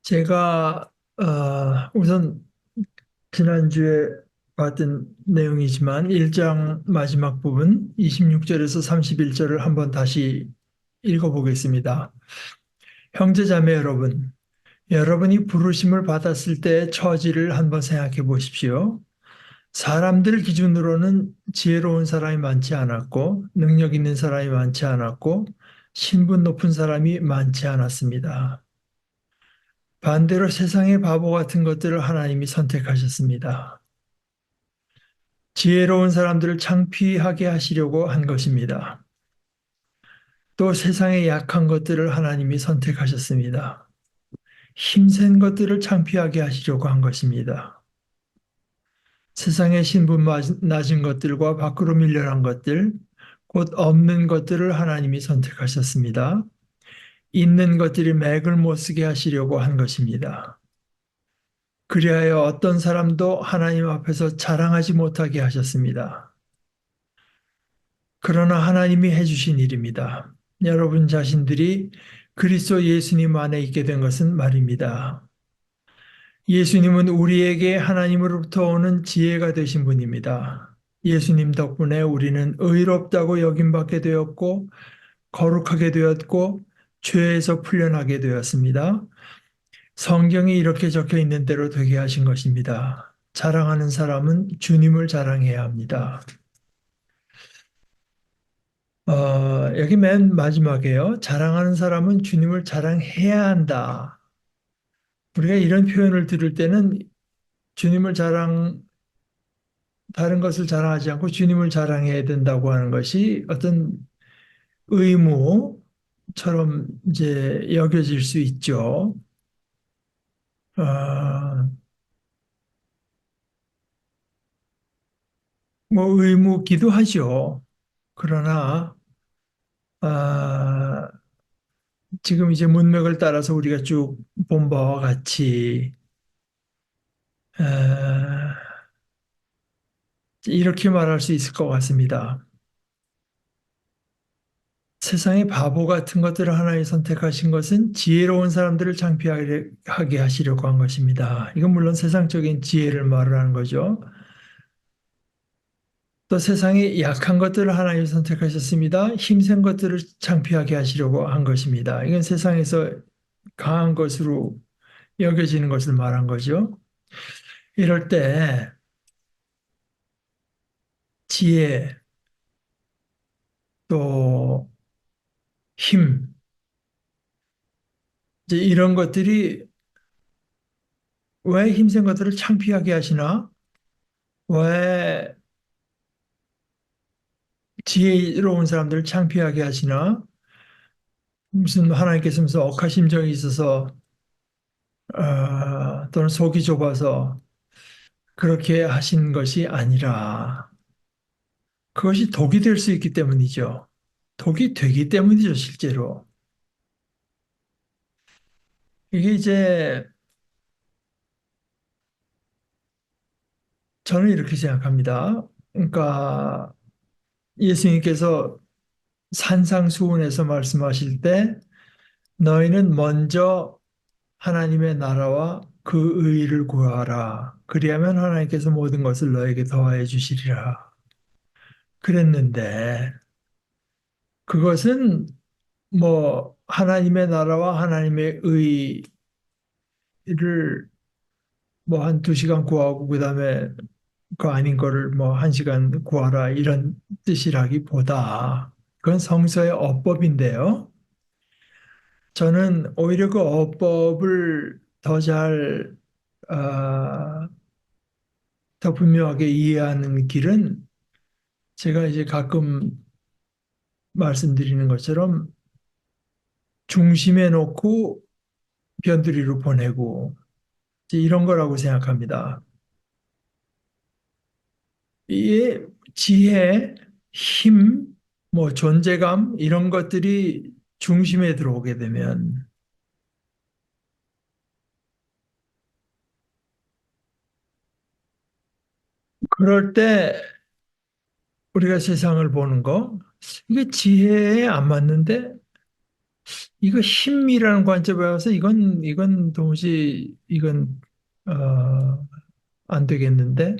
제가 우선 지난주에 봤던 내용이지만 1장 마지막 부분 26절에서 31절을 한번 다시 읽어보겠습니다. 형제자매 여러분, 여러분이 부르심을 받았을 때의 처지를 한번 생각해 보십시오. 사람들 기준으로는 지혜로운 사람이 많지 않았고 능력 있는 사람이 많지 않았고 신분 높은 사람이 많지 않았습니다. 반대로 세상의 바보 같은 것들을 하나님이 선택하셨습니다. 지혜로운 사람들을 창피하게 하시려고 한 것입니다. 또 세상의 약한 것들을 하나님이 선택하셨습니다. 힘센 것들을 창피하게 하시려고 한 것입니다. 세상의 신분 낮은 것들과 밖으로 밀려난 것들, 곧 없는 것들을 하나님이 선택하셨습니다. 있는 것들이 맥을 못 쓰게 하시려고 한 것입니다. 그리하여 어떤 사람도 하나님 앞에서 자랑하지 못하게 하셨습니다. 그러나 하나님이 해주신 일입니다. 여러분 자신들이 그리스도 예수님 안에 있게 된 것은 말입니다. 예수님은 우리에게 하나님으로부터 오는 지혜가 되신 분입니다. 예수님 덕분에 우리는 의롭다고 여김받게 되었고 거룩하게 되었고 죄에서 풀려나게 되었습니다. 성경이 이렇게 적혀 있는 대로 되게 하신 것입니다. 자랑하는 사람은 주님을 자랑해야 합니다. 여기 맨 마지막에요. 자랑하는 사람은 주님을 자랑해야 한다. 우리가 이런 표현을 들을 때는 주님을 다른 것을 자랑하지 않고 주님을 자랑해야 된다고 하는 것이 어떤 의무처럼 이제 여겨질 수 있죠. 어, 뭐 의무기도 하죠. 그러나 아, 지금 이제 문맥을 따라서 우리가 쭉 본 바와 같이 아, 이렇게 말할 수 있을 것 같습니다. 세상의 바보 같은 것들을 하나님 선택하신 것은 지혜로운 사람들을 창피하게 하시려고 한 것입니다. 이건 물론 세상적인 지혜를 말하는 거죠. 또 세상의 약한 것들을 하나님 선택하셨습니다. 힘센 것들을 창피하게 하시려고 한 것입니다. 이건 세상에서 강한 것으로 여겨지는 것을 말한 거죠. 이럴 때 지혜 또 힘, 이제 이런 것들이 왜 힘센 것들을 창피하게 하시나? 왜 지혜로운 사람들을 창피하게 하시나? 무슨 하나님께서 무슨 억하심정이 있어서 또는 속이 좁아서 그렇게 하신 것이 아니라 그것이 독이 될 수 있기 때문이죠. 독이 되기 때문이죠, 실제로. 이게 이제 저는 이렇게 생각합니다. 그러니까 예수님께서 산상수훈에서 말씀하실 때 너희는 먼저 하나님의 나라와 그 의의를 구하라. 그리하면 하나님께서 모든 것을 너에게 더하여 주시리라. 그랬는데 그것은 뭐 하나님의 나라와 하나님의 의의를 뭐 한 두 시간 구하고 그다음에 그 아닌 거를 뭐 한 시간 구하라 이런 뜻이라기보다 그건 성서의 어법인데요. 저는 오히려 그 어법을 더 분명하게 이해하는 길은 제가 이제 가끔 말씀드리는 것처럼 중심에 놓고 변두리로 보내고 이제 이런 거라고 생각합니다. 이 지혜, 힘, 뭐 존재감 이런 것들이 중심에 들어오게 되면 그럴 때 우리가 세상을 보는 거 이게 지혜에 안 맞는데 이거 힘이라는 관점에 와서 이건 도무지 이건 안 되겠는데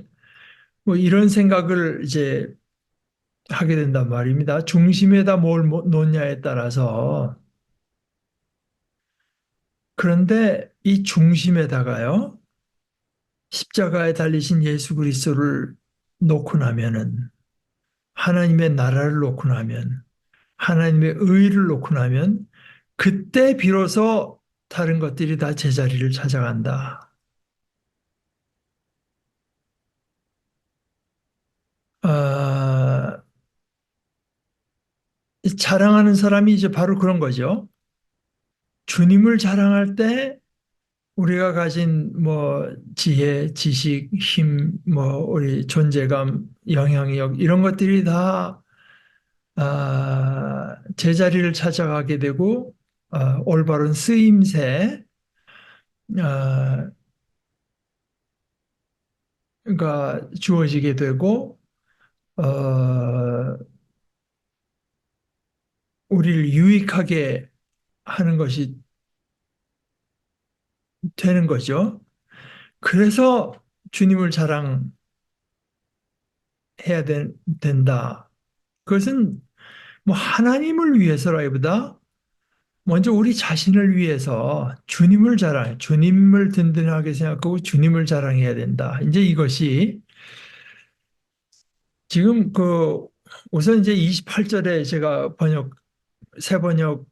뭐 이런 생각을 이제 하게 된단 말입니다. 중심에다 뭘 놓냐에 따라서 그런데 이 중심에다가요 십자가에 달리신 예수 그리스도를 놓고 나면은 하나님의 나라를 놓고 나면 하나님의 의를 놓고 나면 그때 비로소 다른 것들이 다 제자리를 찾아간다. 아, 자랑하는 사람이 이제 바로 그런 거죠. 주님을 자랑할 때 우리가 가진 뭐 지혜, 지식, 힘, 뭐 우리 존재감, 영향력 이런 것들이 다 제자리를 찾아가게 되고 올바른 쓰임새 아, 가 주어지게 되고 우리를 유익하게 하는 것이 되는 거죠. 그래서 주님을 자랑해야 된다. 그것은 뭐 하나님을 위해서라기보다 먼저 우리 자신을 위해서 주님을 든든하게 생각하고 주님을 자랑해야 된다. 이제 이것이 지금 우선 이제 28절에 제가 새 번역,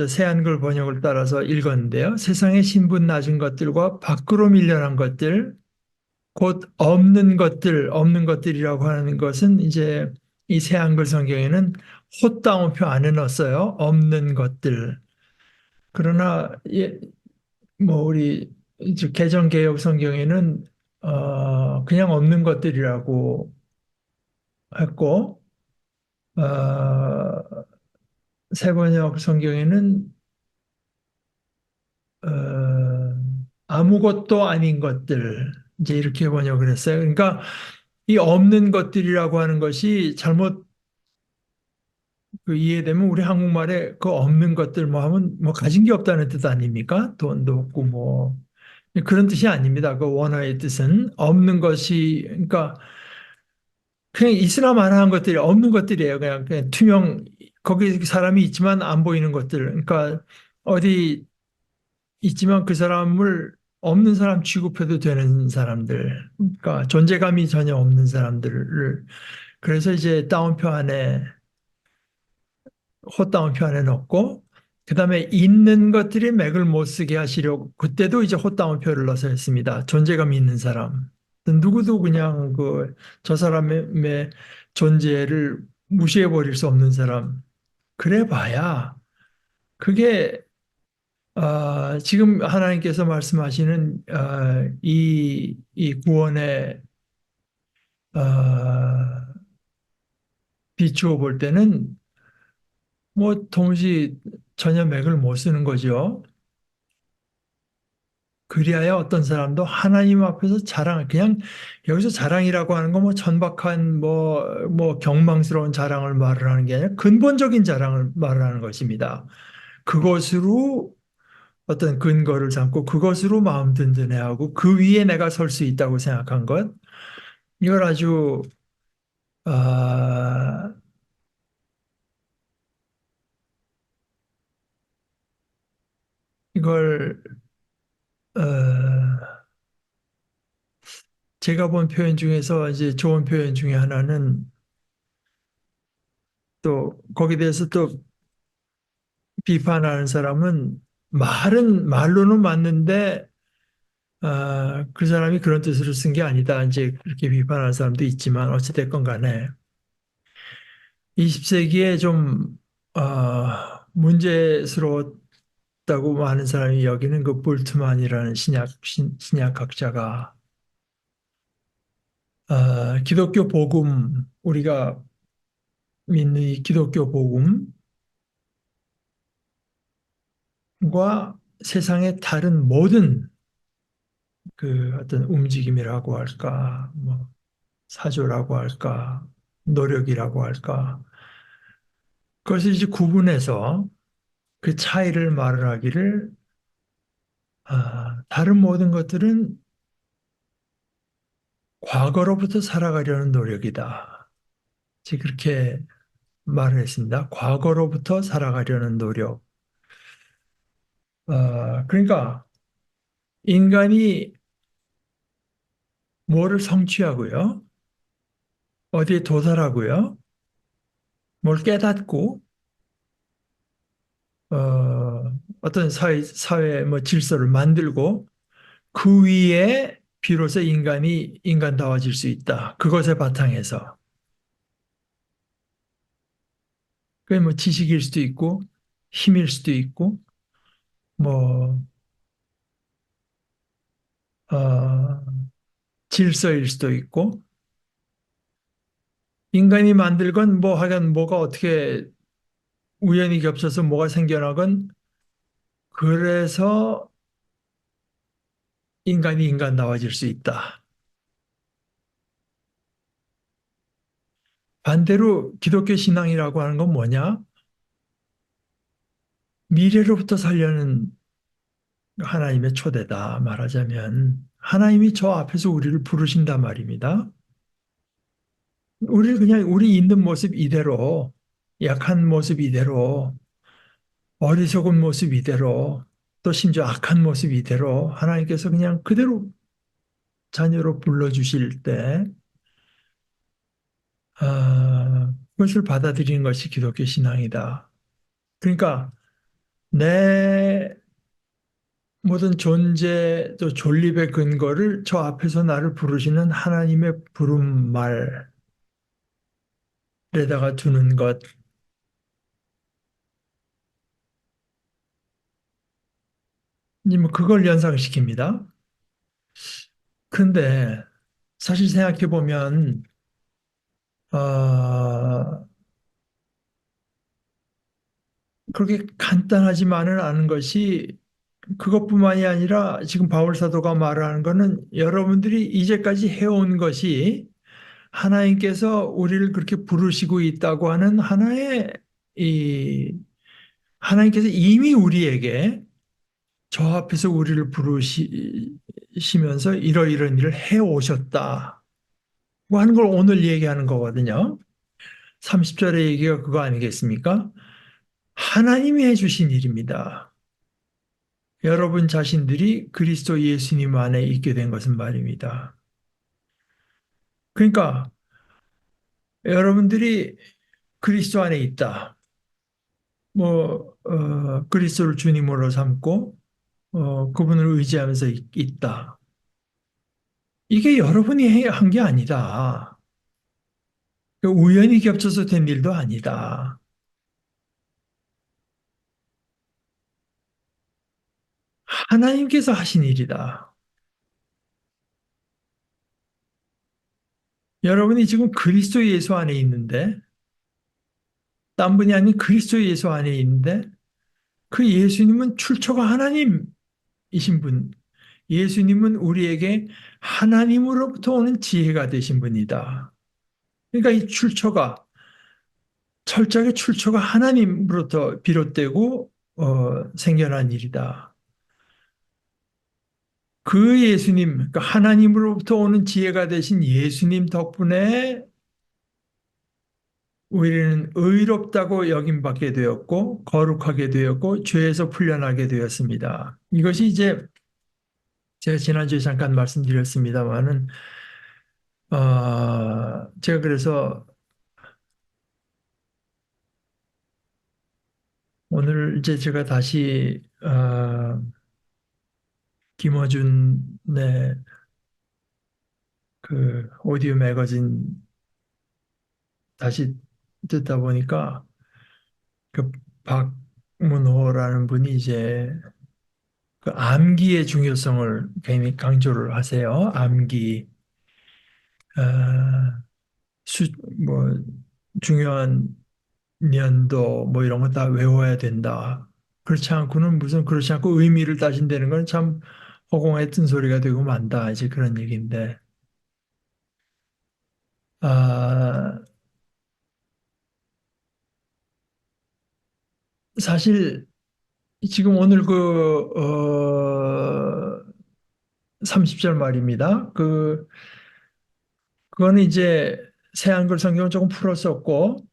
새 한글 번역을 따라서 읽었는데요. 세상의 신분 낮은 것들과 밖으로 밀려난 것들, 곧 없는 것들이라고 하는 것은 이제 이 새 한글 성경에는 헛다운표 안에 넣었어요. 없는 것들. 그러나 뭐 우리 이제 개정 개혁 성경에는 그냥 없는 것들이라고 했고 어, 새 번역 성경에는 아무것도 아닌 것들 이제 이렇게 번역을 했어요. 그러니까 이 없는 것들이라고 하는 것이 잘못 이해되면 우리 한국말에 그 없는 것들 뭐 하면 뭐 가진 게 없다는 뜻 아닙니까? 돈도 없고 뭐 그런 뜻이 아닙니다. 그 원어의 뜻은 없는 것이 그러니까 그냥 있으나 마나한 것들이 없는 것들이에요. 그냥 거기 사람이 있지만 안 보이는 것들. 그러니까 어디 있지만 그 사람을 없는 사람 취급해도 되는 사람들. 그러니까 존재감이 전혀 없는 사람들을 그래서 이제 헛다운표 안에 넣고 그다음에 있는 것들이 맥을 못 쓰게 하시려고 그때도 이제 헛다운표를 넣어서 했습니다. 존재감이 있는 사람. 누구도 그냥 저 사람의 존재를 무시해 버릴 수 없는 사람. 그래 봐야 그게 지금 하나님께서 말씀하시는 이 구원의 어, 비추어 볼 때는 뭐 동시 전혀 맥을 못 쓰는 거죠. 그리하여 어떤 사람도 하나님 앞에서 그냥 여기서 자랑이라고 하는 건 뭐 천박한 뭐 경망스러운 자랑을 말을 하는 게 아니라 근본적인 자랑을 말을 하는 것입니다. 그것으로 어떤 근거를 삼고 그것으로 마음 든든해하고 그 위에 내가 설 수 있다고 생각한 것. 이걸 아주, 아, 이걸, 어, 제가 본 표현 중에서 이제 좋은 표현 중에 하나는 또 거기에 대해서 또 비판하는 사람은 말로는 맞는데 그 사람이 그런 뜻으로 쓴 게 아니다. 이제 그렇게 비판하는 사람도 있지만 어찌됐건 간에 20세기에 좀 문제스러웠다고 많은 사람이 여기는 그 볼트만이라는 신약학자가 기독교 복음 우리가 믿는 이 기독교 복음과 세상의 다른 모든 그 어떤 움직임이라고 할까, 뭐 사조라고 할까, 노력이라고 할까, 그것을 이제 구분해서 그 차이를 말을 하기를 다른 모든 것들은 과거로부터 살아가려는 노력이다. 지금 그렇게 말을 했습니다. 과거로부터 살아가려는 노력. 그러니까 인간이 뭐를 성취하고요, 어디에 도달하고요, 뭘 깨닫고 어떤 사회 뭐 질서를 만들고 그 위에 비로소 인간이 인간다워질 수 있다. 그것의 바탕에서. 그게 뭐 지식일 수도 있고 힘일 수도 있고 뭐 어, 질서일 수도 있고 인간이 만들건 뭐 하건 뭐가 어떻게 우연히 겹쳐서 뭐가 생겨나건 그래서 인간이 인간다워질 수 있다. 반대로 기독교 신앙이라고 하는 건 뭐냐? 미래로부터 살려는 하나님의 초대다 말하자면 하나님이 저 앞에서 우리를 부르신단 말입니다. 우리를 그냥 우리 있는 모습 이대로 약한 모습 이대로 어리석은 모습 이대로 또 심지어 악한 모습 이대로 하나님께서 그냥 그대로 자녀로 불러주실 때 그것을 받아들이는 것이 기독교 신앙이다. 그러니까 내 모든 존재 또 존립의 근거를 저 앞에서 나를 부르시는 하나님의 부름 말에다가 두는 것. 뭐 그걸 연상시킵니다. 그런데 사실 생각해 보면 어, 그렇게 간단하지만은 않은 것이 그것뿐만이 아니라 지금 바울 사도가 말하는 것은 여러분들이 이제까지 해온 것이 하나님께서 우리를 그렇게 부르시고 있다고 하는 하나의 이 하나님께서 이미 우리에게 저 앞에서 우리를 부르시면서 이러이러한 일을 해 오셨다. 뭐 하는 걸 오늘 얘기하는 거거든요. 30절의 얘기가 그거 아니겠습니까? 하나님이 해주신 일입니다. 여러분 자신들이 그리스도 예수님 안에 있게 된 것은 말입니다. 그러니까 여러분들이 그리스도 안에 있다. 그리스도를 주님으로 삼고 그분을 의지하면서 있다. 이게 여러분이 한 게 아니다. 우연히 겹쳐서 된 일도 아니다. 하나님께서 하신 일이다. 여러분이 지금 그리스도 예수 안에 있는데, 딴 분이 아닌 그리스도 예수 안에 있는데, 그 예수님은 출처가 하나님이신 분. 예수님은 우리에게 하나님으로부터 오는 지혜가 되신 분이다. 그러니까 이 출처가, 철저하게 출처가 하나님으로부터 비롯되고, 생겨난 일이다. 그 예수님, 그러니까 하나님으로부터 오는 지혜가 되신 예수님 덕분에 우리는 의롭다고 여김받게 되었고, 거룩하게 되었고, 죄에서 풀려나게 되었습니다. 이것이 이제 제가 지난주에 잠깐 말씀드렸습니다만은, 제가 그래서 오늘 이제 제가 다시, 김어준의 그 오디오 매거진 다시 듣다 보니까, 그 박문호라는 분이 이제 그 암기의 중요성을 굉장히 강조를 하세요. 암기. 어, 뭐, 중요한 년도 뭐 이런 거 다 외워야 된다. 그렇지 않고는 무슨 그렇지 않고 의미를 따진다는 건 참 허공에 뜬 소리가 되고 만다. 이제 그런 얘기인데. 아, 사실 지금 오늘 30절 말입니다. 그거는 이제 새 한글 성경은 조금 풀었었고,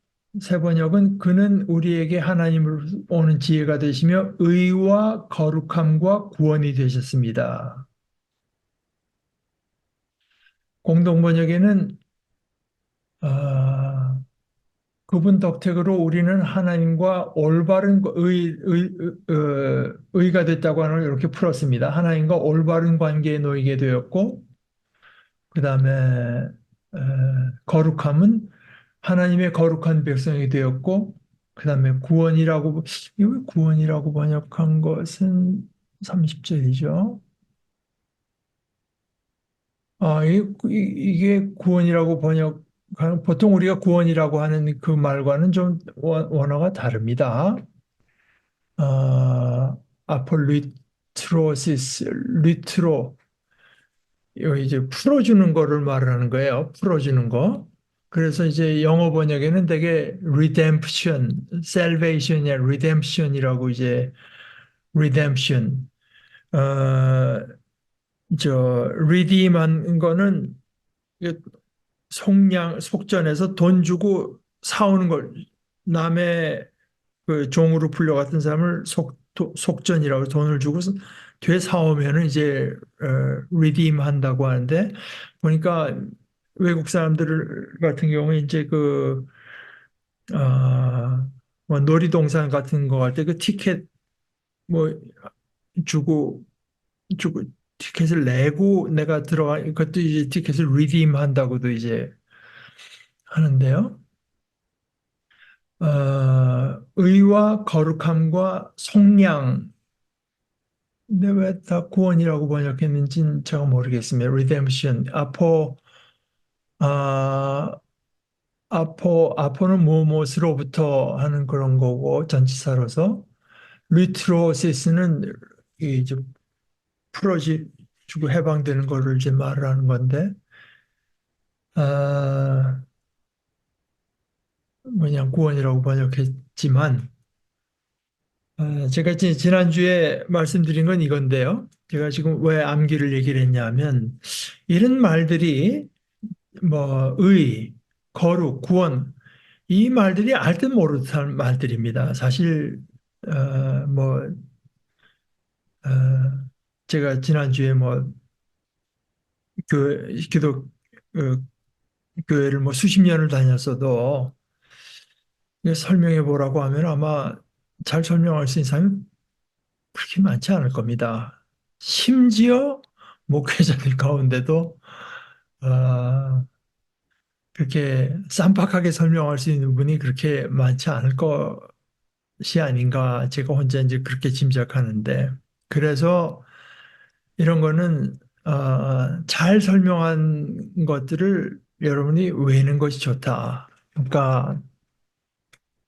새 번역은 그는 우리에게 하나님을 오는 지혜가 되시며 의와 거룩함과 구원이 되셨습니다. 공동 번역에는 아, 그분 덕택으로 우리는 하나님과 올바른 의가 됐다고 하는 걸 이렇게 풀었습니다. 하나님과 올바른 관계에 놓이게 되었고, 그 다음에 거룩함은 하나님의 거룩한 백성이 되었고, 그 다음에 이거 구원이라고 번역한 것은 30절이죠. 이게 구원이라고 보통 우리가 구원이라고 하는 그 말과는 좀 원어가 다릅니다. 아, 아폴리트로시스, 리트로, 이거 이제 풀어주는 거를 말하는 거예요. 풀어주는 거. 그래서 이제 영어 번역에는 되게 redemption, salvation이야, redemption이라고 이제 redemption. 어, redeem한 거는 이게 속전에서 돈 주고 사오는 걸 남의 그 종으로 불려갔던 사람을 속전이라고 돈을 주고 되사오면은 이제 redeem 한다고 하는데 보니까 외국 사람들 같은 경우에 이제 뭐 놀이동산 같은 거 할 때 그 티켓 뭐 주고 주고 티켓을 내고 내가 들어가 그것도 이제 티켓을 redeem 한다고도 이제 하는데요. 의와 거룩함과 속량. 근데 왜 다 구원이라고 번역했는지는 제가 모르겠습니다. redemption. 아, 아포는 무엇으로부터 하는 그런 거고, 전치사로서. 리트로시스는 이제 풀어주고 해방되는 거를 이제 말을 하는 건데, 아, 그냥 구원이라고 번역했지만, 제가 지난주에 말씀드린 건 이건데요. 제가 지금 왜 암기를 얘기를 했냐면, 이런 말들이 거룩, 구원, 이 말들이 알듯 모르듯한 말들입니다. 사실, 어, 뭐, 어, 제가 지난주에 기독, 어, 교회를 수십 년을 다녔어도, 이거 설명해 보라고 하면 아마 잘 설명할 수 있는 사람이 그렇게 많지 않을 겁니다. 심지어 목회자들 가운데도, 어, 그렇게 쌈박하게 설명할 수 있는 분이 그렇게 많지 않을 것이 아닌가 제가 혼자 이제 그렇게 짐작하는데 그래서 이런 거는 잘 설명한 것들을 여러분이 외우는 것이 좋다. 그러니까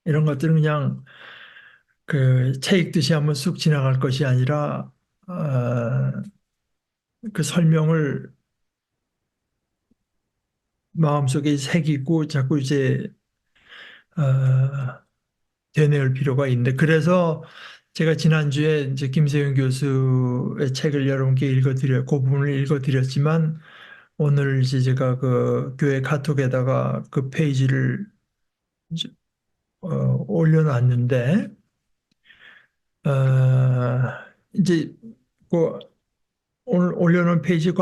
이런 것들은 그냥 책 읽듯이 한번 쑥 지나갈 것이 아니라 어, 그 설명을 마음속에 새기고 자꾸 이제 어, 되뇌을 필요가 있는데 그래서 제가 지난주에 이제 김세윤 교수의 책을 여러분께 그 부분을 읽어드렸지만 오늘 이제 제가 그 교회 카톡에다가 그 페이지를 이제, 올려놨는데 이제 그 오늘 올려놓은 페이지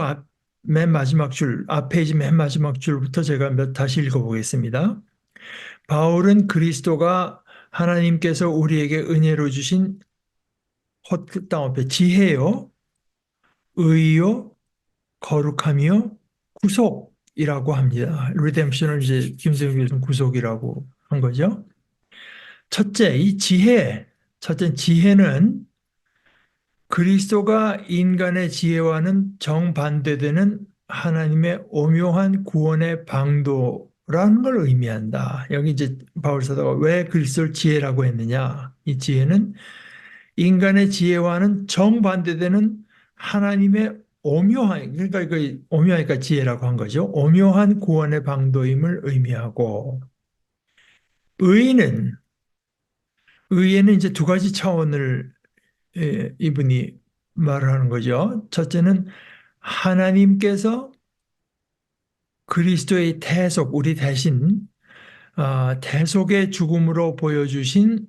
맨 마지막 앞 페이지 맨 마지막 줄부터 제가 다시 읽어보겠습니다. 바울은 그리스도가 하나님께서 우리에게 은혜로 주신 헛다음에 지혜요, 의요, 거룩함이요, 구속이라고 합니다. 리뎀션을 이제 김세용 교수는 구속이라고 한 거죠. 첫째, 첫째 지혜는 그리스도가 인간의 지혜와는 정반대되는 하나님의 오묘한 구원의 방도라는 걸 의미한다. 여기 이제 바울 사도가 왜 그리스도를 지혜라고 했느냐? 이 지혜는 인간의 지혜와는 정반대되는 하나님의 오묘한, 그러니까 그 오묘하니까 지혜라고 한 거죠. 오묘한 구원의 방도임을 의미하고, 의는, 의에는 이제 두 가지 차원을 이분이 말을 하는 거죠. 첫째는 하나님께서 그리스도의 대속, 우리 대신 대속의 죽음으로 보여주신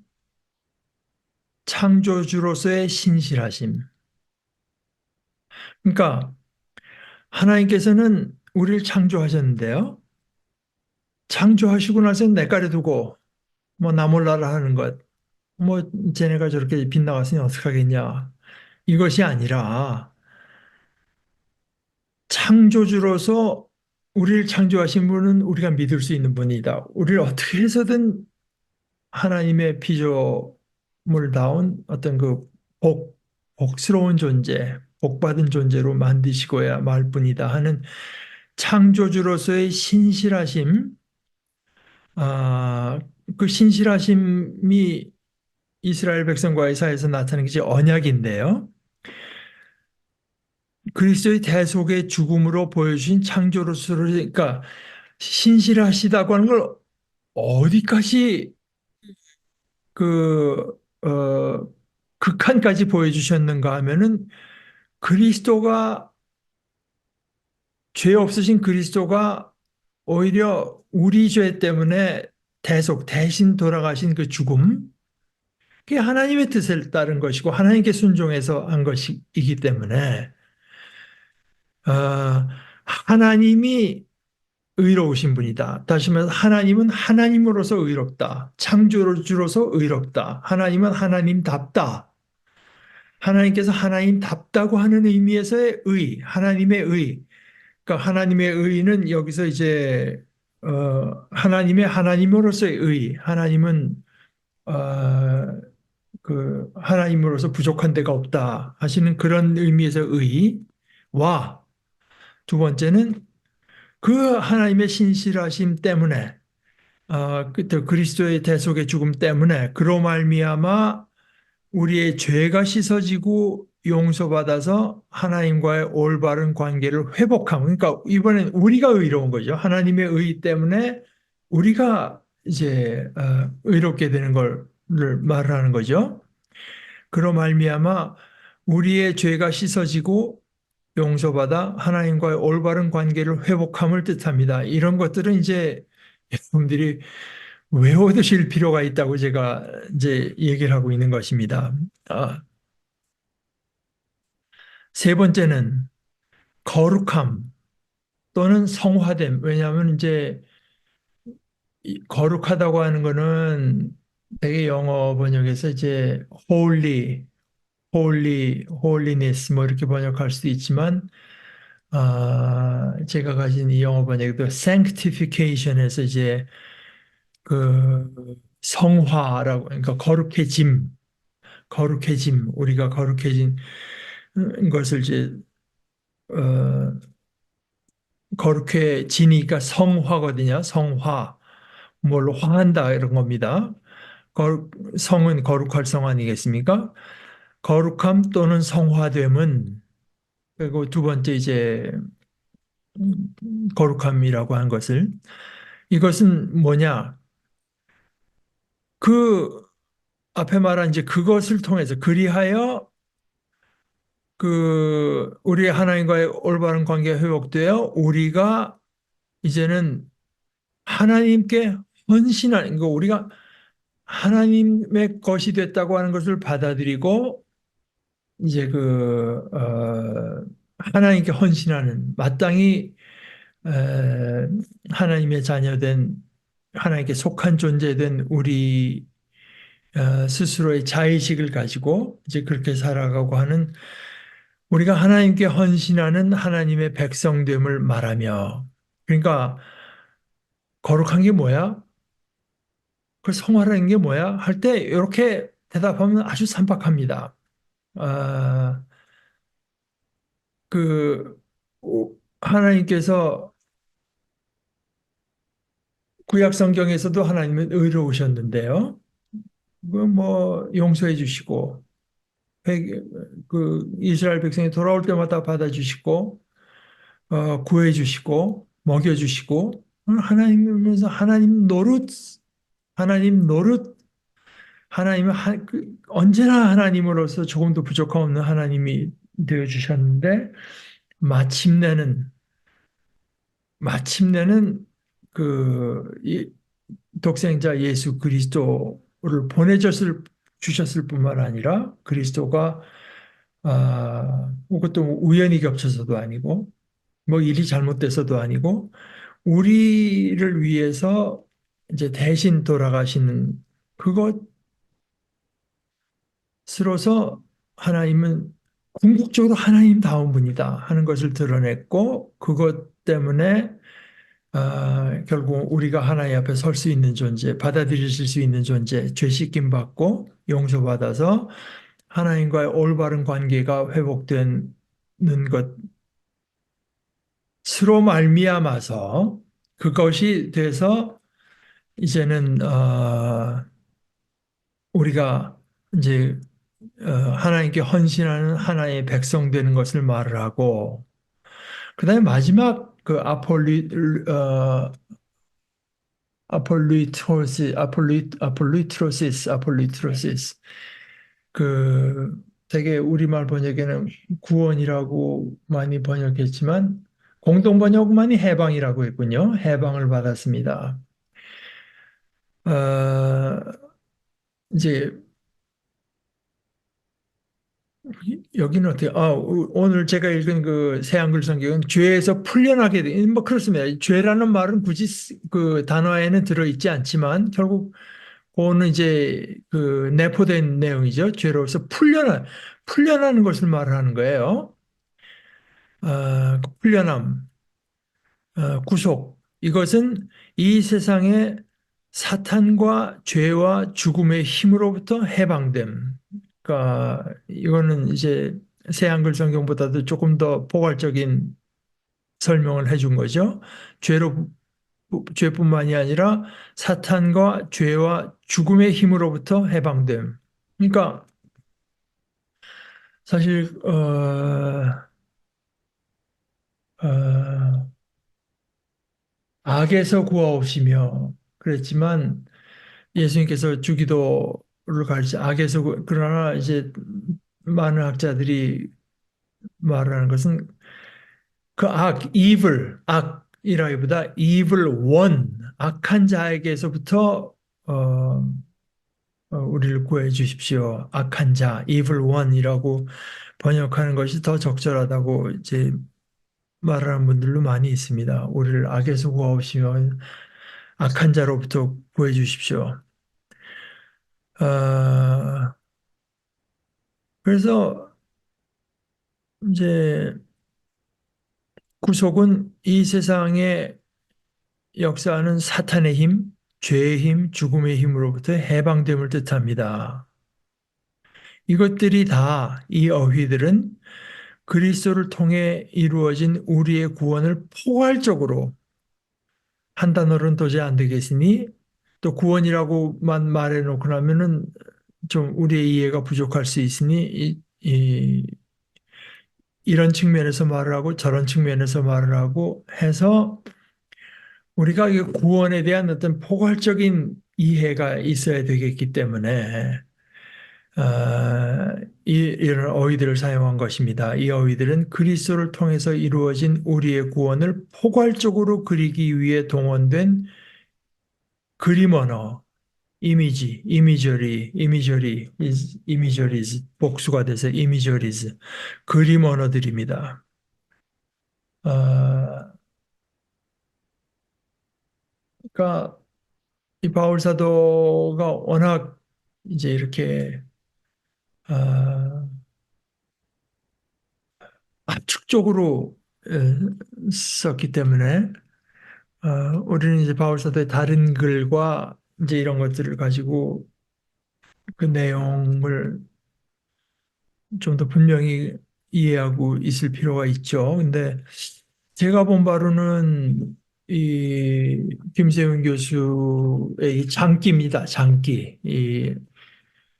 창조주로서의 신실하심. 그러니까 하나님께서는 우리를 창조하셨는데요. 창조하시고 나서 내까지 두고 뭐 나 몰라라 하는 것. 뭐 쟤네가 저렇게 빗나갔으니 어떡하겠냐. 이것이 아니라 창조주로서 우리를 창조하신 분은 우리가 믿을 수 있는 분이다. 우리를 어떻게 해서든 하나님의 피조물 다운 어떤 그 복스러운 존재, 복받은 존재로 만드시고야 말 뿐이다 하는 창조주로서의 신실하심, 아, 그 신실하심이 이스라엘 백성과의 사이에서 나타나는 것이 언약인데요. 그리스도의 대속의 죽음으로 보여주신 창조로서 그러니까 신실하시다고 하는 걸 어디까지 그 극한까지 보여주셨는가 하면은 그리스도가 죄 없으신 그리스도가 오히려 우리 죄 때문에 대신 돌아가신 그 죽음, 그게 하나님의 뜻을 따른 것이고 하나님께 순종해서 한 것이기 때문에 어, 하나님이 의로우신 분이다. 다시 말해서 하나님은 하나님으로서 의롭다. 창조주로서 의롭다. 하나님은 하나님답다. 하나님께서 하나님답다고 하는 의미에서의 하나님의 의. 그러니까 하나님의 의는 여기서 이제 하나님의 하나님으로서의 하나님은 그 하나님으로서 부족한 데가 없다 하시는 그런 의미에서 의와 두 번째는 그 하나님의 신실하심 때문에 그 그리스도의 대속의 죽음 때문에 그로 말미암아 우리의 죄가 씻어지고 용서받아서 하나님과의 올바른 관계를 회복함. 그러니까 이번엔 우리가 의로운 거죠. 하나님의 의 때문에 우리가 이제 의롭게 되는 걸 말하는 거죠. 그로 말미암아 우리의 죄가 씻어지고 용서받아 하나님과의 올바른 관계를 회복함을 뜻합니다. 이런 것들은 이제 여러분들이 외워두실 필요가 있다고 제가 이제 얘기를 하고 있는 것입니다. 아, 세 번째는 거룩함 또는 성화됨. 왜냐하면 이제 거룩하다고 하는 거는 되게 영어 번역에서 이제 holiness 뭐 이렇게 번역할 수도 있지만 제가 가진 이 영어 번역도 sanctification에서 이제 그 성화라고 그러니까 우리가 거룩해진 것을 이제 어, 거룩해지니까 성화거든요. 성화 뭘로 화한다 이런 겁니다. 성은 거룩할 성 아니겠습니까? 거룩함 또는 성화됨은 그리고 두 번째 이제 거룩함이라고 한 것을 이것은 뭐냐? 그 앞에 말한 이제 그것을 통해서 그리하여 그 우리 하나님과의 올바른 관계가 회복되어 우리가 이제는 하나님께 헌신하는 거 우리가 하나님의 것이 됐다고 하는 것을 받아들이고 이제 하나님께 헌신하는 마땅히 하나님의 자녀된 하나님께 속한 존재된 우리 스스로의 자의식을 가지고 이제 그렇게 살아가고 하는 우리가 하나님께 헌신하는 하나님의 백성됨을 말하며 그러니까 거룩한 게 뭐야? 그 성화라는 게 뭐야? 할 때 이렇게 대답하면 아주 산박합니다. 아, 그 하나님께서 구약 성경에서도 하나님은 의로우셨는데요. 그뭐 용서해 주시고 그 이스라엘 백성이 돌아올 때마다 받아주시고 구해 주시고 먹여 주시고 하나님이면서 하나님 노릇 하나님은 언제나 하나님으로서 조금도 부족함 없는 하나님이 되어 주셨는데 마침내는 마침내는 독생자 예수 그리스도를 주셨을 뿐만 아니라 그리스도가 그것도 우연히 겹쳐서도 아니고 뭐 일이 잘못돼서도 아니고 우리를 위해서 이제 대신 돌아가시는 그것으로서 하나님은 궁극적으로 하나님다운 분이다 하는 것을 드러냈고 그것 때문에 결국 우리가 하나님 앞에 설 수 있는 존재, 받아들이실 수 있는 존재, 죄 씻김 받고 용서받아서 하나님과의 올바른 관계가 회복되는 것으로 말미암아서 그것이 돼서 이제는 우리가 이제 하나님께 헌신하는 하나의 백성 되는 것을 말을 하고 그다음에 마지막 아폴리트로시스 그 되게 우리말 번역에는 구원이라고 많이 번역했지만 공동 번역만이 해방이라고 했군요. 해방을 받았습니다. 이제 여기는 어떻게? 오늘 제가 읽은 그 새한글 성경은 죄에서 풀려나게 돼. 뭐 그렇습니다. 죄라는 말은 굳이 그 단어에는 들어있지 않지만 결국 그거는 이제 그 내포된 내용이죠. 죄로서 풀려나는 것을 말하는 거예요. 풀려남, 구속. 이것은 이 세상의 사탄과 죄와 죽음의 힘으로부터 해방됨. 그러니까 이거는 이제 새한글 성경보다도 조금 더 포괄적인 설명을 해준 거죠. 죄뿐만이 아니라 사탄과 죄와 죽음의 힘으로부터 해방됨. 그러니까 사실 어, 악에서 구하옵시며 그랬지만 예수님께서 주기도를 가르치 악에서 그러나 이제 많은 학자들이 말하는 것은 그 악이라기보다 evil one, 악한 자에게서부터 우리를 구해 주십시오. 악한 자, evil one이라고 번역하는 것이 더 적절하다고 이제 말하는 분들도 많이 있습니다. 우리를 악에서 구하시면 악한 자로부터 구해 주십시오. 그래서 이제 구속은 이 세상에 역사하는 사탄의 힘, 죄의 힘, 죽음의 힘으로부터 해방됨을 뜻합니다. 이것들이 다, 이 어휘들은 그리스도를 통해 이루어진 우리의 구원을 포괄적으로 한 단어로는 도저히 안 되겠으니 또 구원이라고만 말해놓고 나면은 좀 우리의 이해가 부족할 수 있으니 이런 측면에서 말을 하고 저런 측면에서 말을 하고 해서 우리가 이 구원에 대한 어떤 포괄적인 이해가 있어야 되겠기 때문에 이런 어휘들을 사용한 것입니다. 이 어휘들은 그리스도를 통해서 이루어진 우리의 구원을 포괄적으로 그리기 위해 동원된 그림 언어, 이미저리즈, 복수가 돼서 이미저리즈, 그림 언어들입니다. 그러니까 이 바울 사도가 워낙 이제 이렇게 어, 압축적으로 썼기 때문에 우리는 이제 바울 사도의 다른 글과 이제 이런 것들을 가지고 그 내용을 좀 더 분명히 이해하고 있을 필요가 있죠. 근데 제가 본 바로는 이 김세훈 교수의 이 장기입니다. 장기.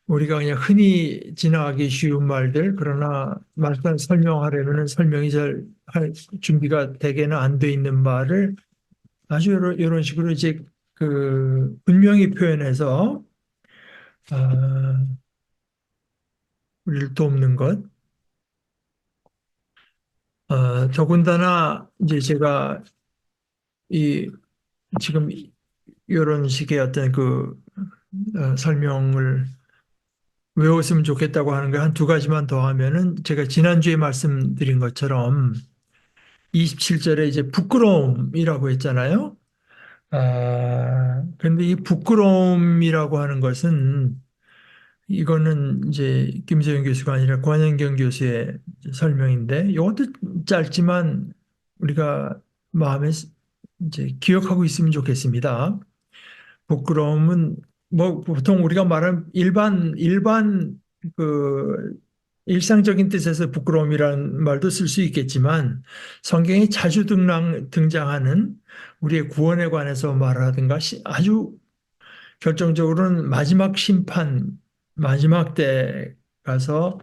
우리가 그냥 흔히 지나가기 쉬운 말들, 그러나 말씀 설명하려면 설명이 잘 할 준비가 되게는 안 돼 있는 말을 아주 이런 식으로 이제 그 분명히 표현해서 아, 우리를 돕는 것. 더군다나 이제 제가 이 지금 이런 식의 어떤 설명을 외웠으면 좋겠다고 하는 게 한 두 가지만 더 하면은 제가 지난주에 말씀드린 것처럼 27절에 이제 부끄러움이라고 했잖아요. 근데 이 부끄러움이라고 하는 것은 이거는 이제 김세윤 교수가 아니라 권현경 교수의 설명인데 이것도 짧지만 우리가 마음에 이제 기억하고 있으면 좋겠습니다. 부끄러움은 뭐 보통 우리가 말하는 일반 그 일상적인 뜻에서 부끄러움이라는 말도 쓸 수 있겠지만 성경에 자주 등장하는 우리의 구원에 관해서 말하든가 아주 결정적으로는 마지막 심판, 마지막 때 가서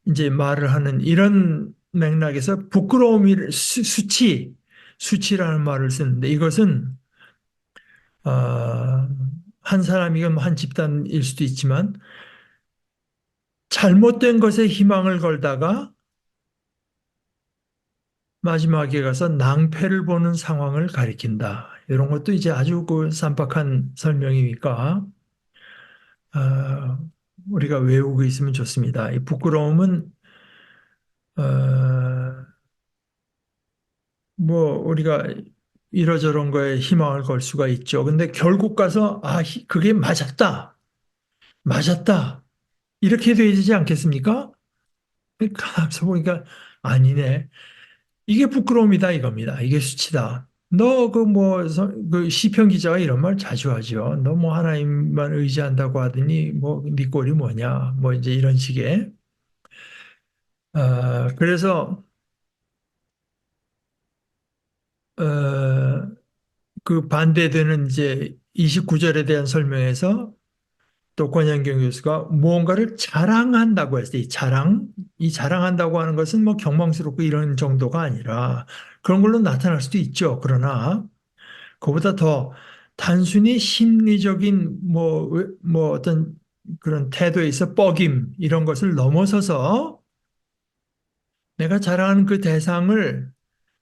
이제 말을 하는 이런 맥락에서 부끄러움이 수치라는 말을 쓰는데 이것은 어, 한 사람이건 한 집단일 수도 있지만 잘못된 것에 희망을 걸다가 마지막에 가서 낭패를 보는 상황을 가리킨다. 이런 것도 이제 아주 쌈박한 설명이니까 어, 우리가 외우고 있으면 좋습니다. 이 부끄러움은 어, 뭐 우리가 이러저런 거에 희망을 걸 수가 있죠. 근데 결국 가서 그게 맞았다. 맞았다. 이렇게 돼야 되지 않겠습니까? 가서 보니까 아니네. 이게 부끄러움이다 이겁니다. 이게 수치다. 너 그 시편 기자가 이런 말 자주 하죠. 너 뭐 하나님만 의지한다고 하더니 뭐 네 꼴이 뭐냐. 뭐 이제 이런 식의. 그래서 어, 그 반대되는 이제 29절에 대한 설명에서 또 권현경 교수가 무언가를 자랑한다고 했어요. 이 자랑한다고 하는 것은 뭐 경망스럽고 이런 정도가 아니라 그런 걸로 나타날 수도 있죠. 그러나 그보다 더 단순히 심리적인 뭐 어떤 그런 태도에서 뻐김 이런 것을 넘어서서 내가 자랑하는 그 대상을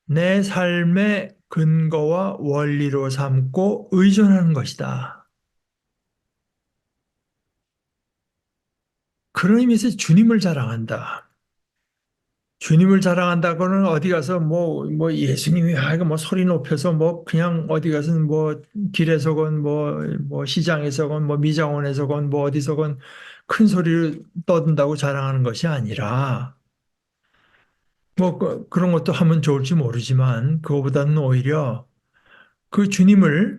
내 삶의 근거와 원리로 삼고 의존하는 것이다. 그런 의미에서 주님을 자랑한다. 주님을 자랑한다고는 어디 가서 뭐 예수님이 이거 뭐 소리 높여서 뭐 그냥 어디 가서는 뭐 길에서건 뭐 시장에서건 뭐 미장원에서건 뭐 어디서건 큰 소리를 떠든다고 자랑하는 것이 아니라 뭐 그런 것도 하면 좋을지 모르지만 그거보다는 오히려 그 주님이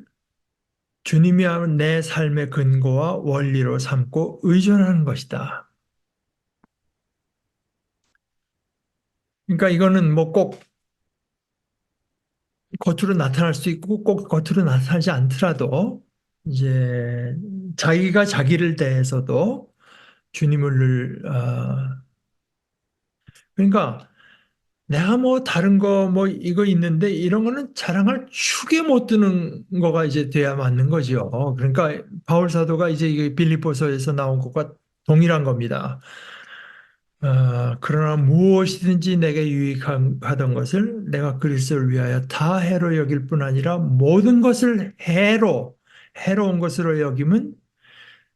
내 삶의 근거와 원리로 삼고 의존하는 것이다. 그러니까 이거는 뭐 꼭 겉으로 나타날 수 있고 꼭 겉으로 나타나지 않더라도 이제 자기가 자기를 대해서도 주님을 그러니까 내가 뭐 다른 거 뭐 이거 있는데 이런 거는 자랑할 축에 못 드는 거가 이제 돼야 맞는 거죠. 그러니까 바울 사도가 이제 이게 빌립보서에서 나온 것과 동일한 겁니다. 그러나 무엇이든지 내게 유익하던 것을 내가 그리스도를 위하여 다 해로 여길 뿐 아니라 모든 것을 해로운 것으로 여김은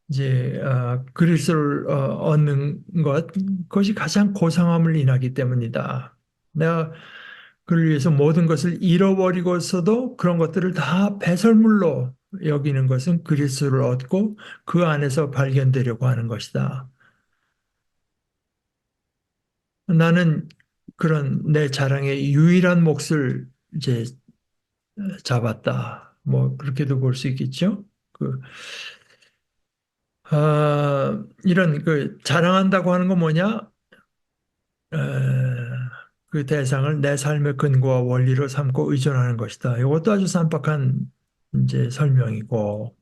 이제 그리스도를 얻는 그것이 가장 고상함을 인하기 때문이다. 내가 그를 위해서 모든 것을 잃어버리고서도 그런 것들을 다 배설물로 여기는 것은 그리스도를 얻고 그 안에서 발견되려고 하는 것이다. 나는 그런 내 자랑의 유일한 몫을 이제 잡았다. 뭐 그렇게도 볼 수 있겠죠. 이런 자랑한다고 하는 건 뭐냐? 에, 그 대상을 내 삶의 근거와 원리로 삼고 의존하는 것이다. 이것도 아주 쌈박한 이제 설명이고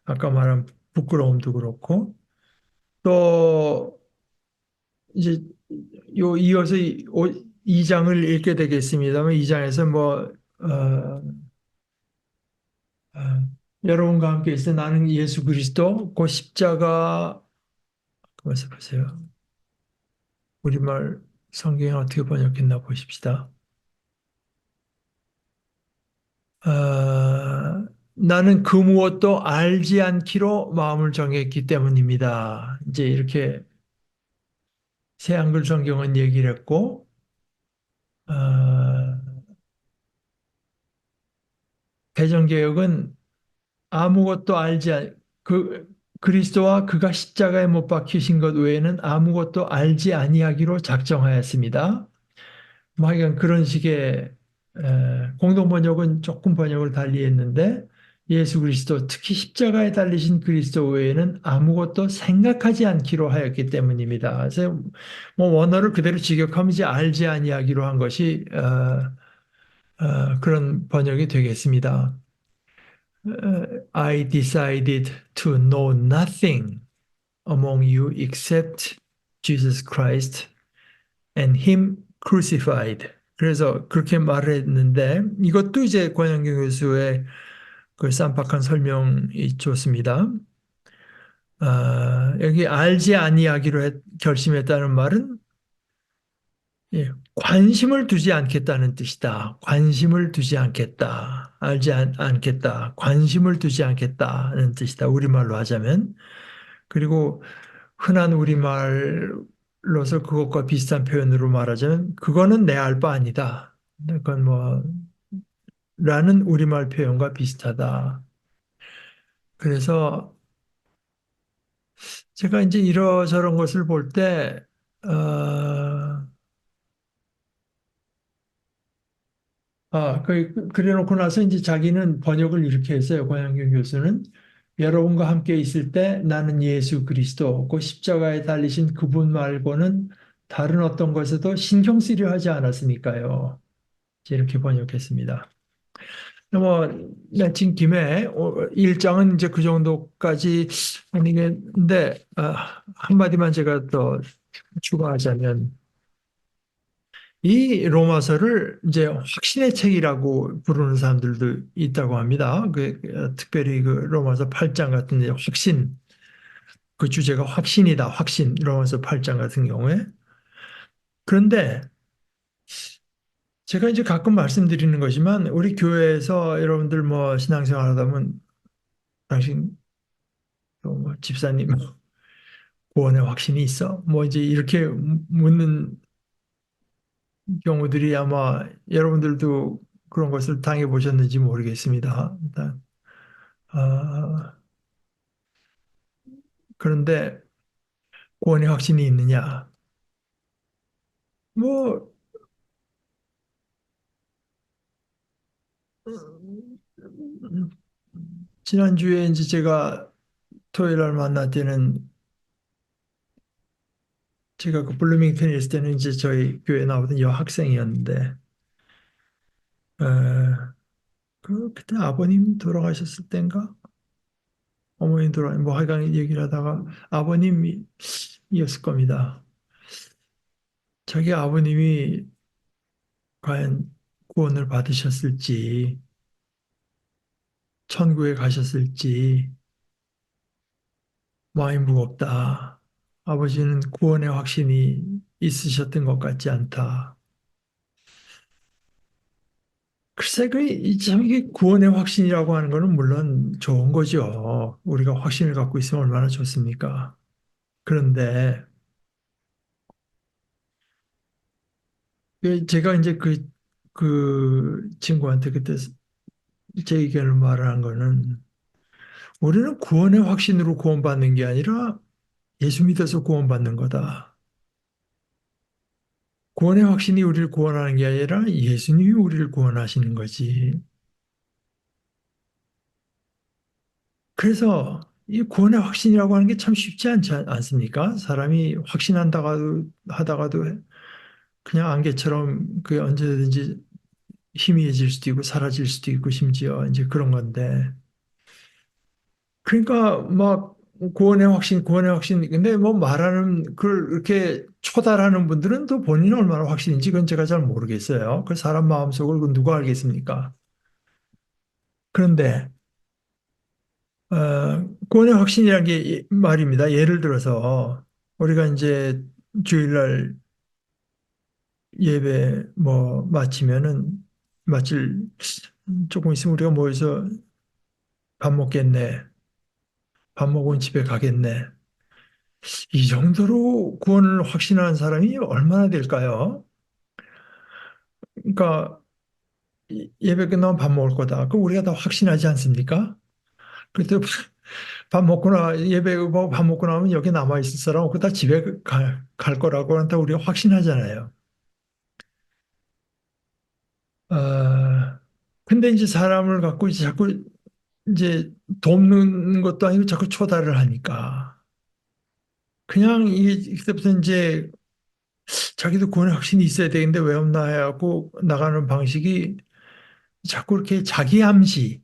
아까 말한 부끄러움도 그렇고 또 이제 이어서 2장을 읽게 되겠습니다만 2장에서 여러분과 함께 있어 나는 예수 그리스도 그 십자가 그것을 보세요. 우리말 성경에 어떻게 번역했나 보십시다. 나는 그 무엇도 알지 않기로 마음을 정했기 때문입니다. 이제 이렇게 새 한글 성경은 얘기를 했고, 어, 개정개혁은 아무것도 그 그리스도와 그가 십자가에 못 박히신 것 외에는 아무것도 알지 아니하기로 작정하였습니다. 뭐 하여간 그런 식의 공동 번역은 조금 번역을 달리했는데 예수 그리스도 특히 십자가에 달리신 그리스도 외에는 아무것도 생각하지 않기로 하였기 때문입니다. 그래서 뭐 원어를 그대로 직역하면 이제 알지 아니하기로 한 것이 그런 번역이 되겠습니다. I decided to know nothing among you except Jesus Christ and Him crucified. 그래서 그렇게 말을 했는데 이것도 이제 권영경 교수의 그 쌈박한 설명이 좋습니다. 여기 알지 아니하기로 결심했다는 말은 예, 관심을 두지 않겠다는 뜻이다. 관심을 두지 않겠다. 않겠다. 관심을 두지 않겠다는 뜻이다. 우리말로 하자면. 그리고 흔한 우리말로서 그것과 비슷한 표현으로 말하자면 그거는 내 알 바 아니다. 그건 뭐 라는 우리말 표현과 비슷하다. 그래서 제가 이제 이러저런 것을 볼 때, 그래 놓고 나서 이제 자기는 번역을 이렇게 했어요. 권양경 교수는. 여러분과 함께 있을 때 나는 예수 그리스도, 그 십자가에 달리신 그분 말고는 다른 어떤 것에도 신경 쓰려 하지 않았으니까요. 이제 이렇게 번역했습니다. 뭐, 내친 김에 일장은 이제 그 정도까지 아니겠는데, 한마디만 제가 더 추가하자면, 이 로마서를 이제 확신의 책이라고 부르는 사람들도 있다고 합니다. 특별히 그 로마서 8장 같은 데 확신, 그 주제가 확신이다, 확신, 로마서 8장 같은 경우에. 그런데 제가 이제 가끔 말씀드리는 거지만, 우리 교회에서 여러분들 뭐 신앙생활 하다 보면, 당신, 또뭐 집사님, 구원의 확신이 있어? 뭐 이제 이렇게 묻는 경우들이 아마 여러분들도 그런 것을 당해 보셨는지 모르겠습니다. 일단, 아, 그런데 구원의 확신이 있느냐? 뭐, 음, 지난주에 이제 제가 토요일 날 만날 때는 제가 그 블루밍턴에 있을 때는 이제 저희 교회 나오던 여학생이었는데, 그때 아버님 돌아가셨을 땐가? 어머님 뭐 하여간 얘기를 하다가 아버님이었을 겁니다. 자기 아버님이 과연 구원을 받으셨을지, 천국에 가셨을지, 마음이 무겁다. 아버지는 구원의 확신이 있으셨던 것 같지 않다. 글쎄, 참 이게 구원의 확신이라고 하는 거는 물론 좋은 거죠. 우리가 확신을 갖고 있으면 얼마나 좋습니까? 그런데 제가 이제 그 친구한테 그때 제 의견을 말한 거는 우리는 구원의 확신으로 구원받는 게 아니라 예수 믿어서 구원받는 거다. 구원의 확신이 우리를 구원하는 게 아니라 예수님이 우리를 구원하시는 거지. 그래서 이 구원의 확신이라고 하는 게 참 쉽지 않습니까? 사람이 하다가도 그냥 안개처럼 그 언제든지 희미해질 수도 있고 사라질 수도 있고 심지어 이제 그런 건데. 그러니까 막 구원의 확신. 근데 뭐 말하는 그걸 이렇게 초달하는 분들은 또 본인이 얼마나 확신인지 그건 제가 잘 모르겠어요. 그 사람 마음속을 그 누가 알겠습니까? 그런데 구원의 확신이라는 게 말입니다. 예를 들어서 우리가 이제 주일날 예배 뭐 마치면은 마칠 조금 있으면 우리가 모여서 밥 먹겠네. 밥 먹으면 집에 가겠네. 이 정도로 구원을 확신하는 사람이 얼마나 될까요? 그러니까 예배 끝나면 밥 먹을 거다. 그럼 우리가 다 확신하지 않습니까? 그때 밥 먹거나 예배 뭐 밥 먹고 나면 여기 남아 있을 사람 없고 다 집에 갈 거라고 한다 우리가 확신하잖아요. 아, 근데 이제 사람을 갖고 이제 자꾸 이제 돕는 것도 아니고 자꾸 초달을 하니까 그냥 이 그때부터 이제 자기도 구원의 확신이 있어야 되는데 왜 없나 하고 나가는 방식이 자꾸 이렇게 자기 암시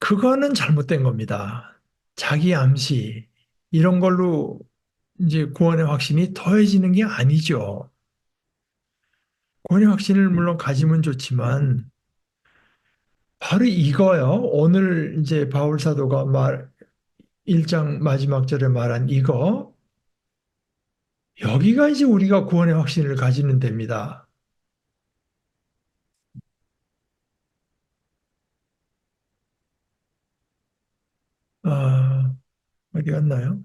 그거는 잘못된 겁니다. 자기 암시 이런 걸로 이제 구원의 확신이 더해지는 게 아니죠. 구원의 확신을 물론 가지면 좋지만 바로 이거요. 오늘 이제 바울 사도가 1장 마지막 절에 말한 이거 여기가 이제 우리가 구원의 확신을 가지는 데입니다. 아, 어디 갔나요?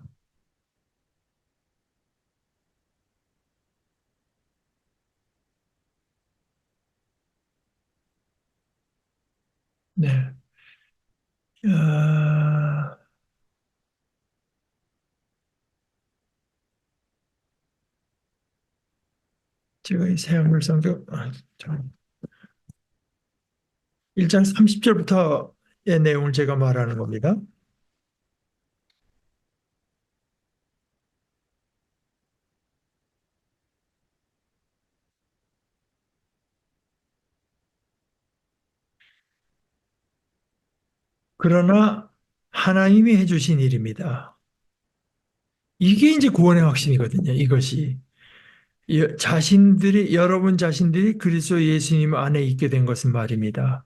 네. 아, 제가 이 새한글성경 1장 30절부터의 내용을 제가 말하는 겁니다. 그러나 하나님이 해주신 일입니다. 이게 이제 구원의 확신이거든요. 이것이 여러분 자신들이 그리스도 예수님 안에 있게 된 것은 말입니다.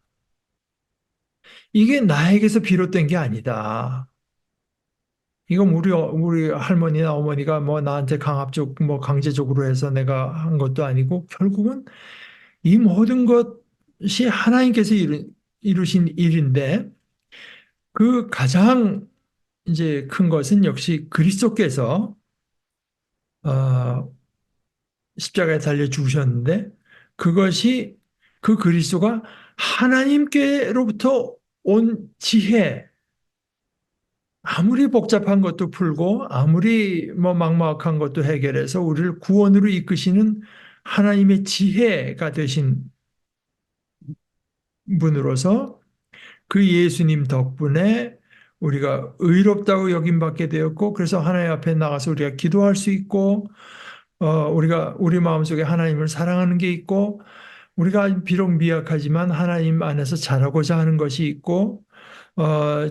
이게 나에게서 비롯된 게 아니다. 이건 우리 할머니나 어머니가 뭐 나한테 뭐 강제적으로 해서 내가 한 것도 아니고 결국은 이 모든 것이 하나님께서 이루신 일인데 그 가장 이제 큰 것은 역시 그리스도께서 어, 십자가에 달려 죽으셨는데 그것이 그 그리스도가 하나님께로부터 온 지혜, 아무리 복잡한 것도 풀고 아무리 뭐 막막한 것도 해결해서 우리를 구원으로 이끄시는 하나님의 지혜가 되신 분으로서 그 예수님 덕분에 우리가 의롭다고 여김받게 되었고 그래서 하나님 앞에 나가서 우리가 기도할 수 있고 우리가 우리 마음속에 하나님을 사랑하는 게 있고 우리가 비록 미약하지만 하나님 안에서 자라고자 하는 것이 있고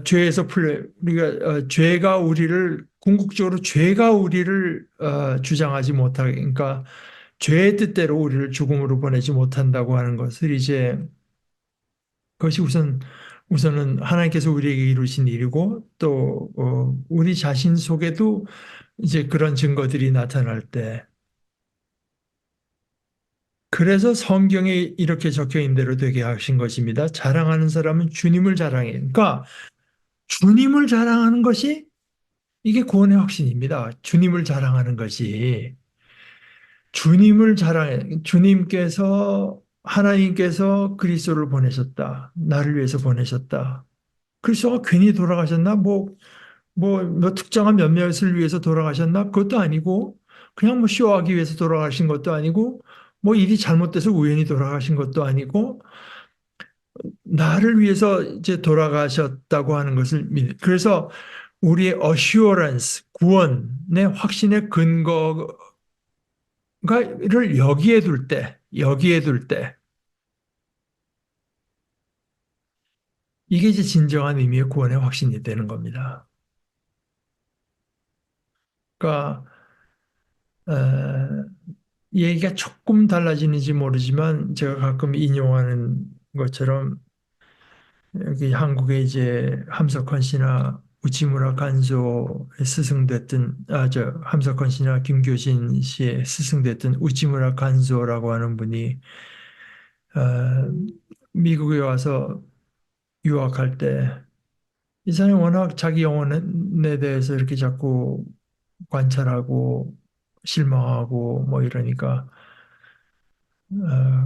죄에서 풀려 우리가 죄가 우리를 궁극적으로 죄가 우리를 주장하지 못하게 그러니까 죄의 뜻대로 우리를 죽음으로 보내지 못한다고 하는 것을 이제 그것이 우선은 하나님께서 우리에게 이루신 일이고 또 우리 자신 속에도 이제 그런 증거들이 나타날 때 그래서 성경에 이렇게 적혀 있는 대로 되게 하신 것입니다. 자랑하는 사람은 주님을 자랑해. 그러니까 주님을 자랑하는 것이 이게 구원의 확신입니다. 주님을 자랑하는 것이 주님을 자랑해. 주님께서 하나님께서 그리스도를 보내셨다. 나를 위해서 보내셨다. 그리스도가 괜히 돌아가셨나? 뭐 특정한 몇몇을 위해서 돌아가셨나? 그것도 아니고 그냥 뭐 쇼하기 위해서 돌아가신 것도 아니고 뭐 일이 잘못돼서 우연히 돌아가신 것도 아니고 나를 위해서 이제 돌아가셨다고 하는 것을 그래서 우리의 assurance, 구원의 확신의 근거가를 여기에 둘 때, 이게 이제 진정한 의미의 구원의 확신이 되는 겁니다. 그러니까, 어, 얘기가 조금 달라지는지 모르지만 제가 가끔 인용하는 것처럼 여기 한국에 이제 함석헌 씨나 우치무라 간조의 스승됐던 함석헌 씨나 김교진 씨의 스승됐던 우치무라 간조라고 하는 분이 어, 미국에 와서 유학할 때 이 사람이 워낙 자기 영혼에 대해서 이렇게 자꾸 관찰하고 실망하고 뭐 이러니까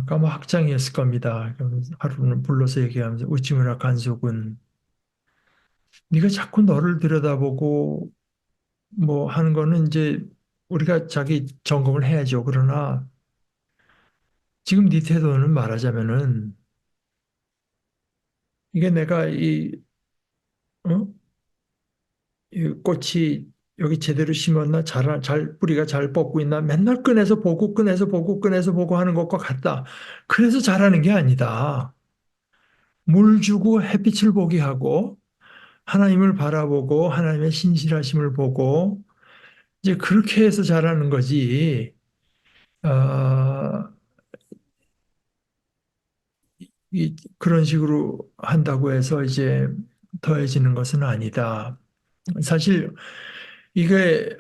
아마 학장이었을 겁니다. 그러면서 하루는 불러서 얘기하면서 우치무라 간조군 네가 자꾸 너를 들여다보고 뭐 하는 거는 이제 우리가 자기 점검을 해야죠. 그러나 지금 네 태도는 말하자면은 이게 내가 어? 이 꽃이 여기 제대로 심었나 잘 뿌리가 잘 뻗고 있나 맨날 꺼내서 보고 꺼내서 보고 꺼내서 보고 하는 것과 같다. 그래서 잘하는 게 아니다. 물 주고 햇빛을 보게 하고 하나님을 바라보고 하나님의 신실하심을 보고 이제 그렇게 해서 잘하는 거지. 아, 그런 식으로 한다고 해서 이제 더해지는 것은 아니다. 사실 이게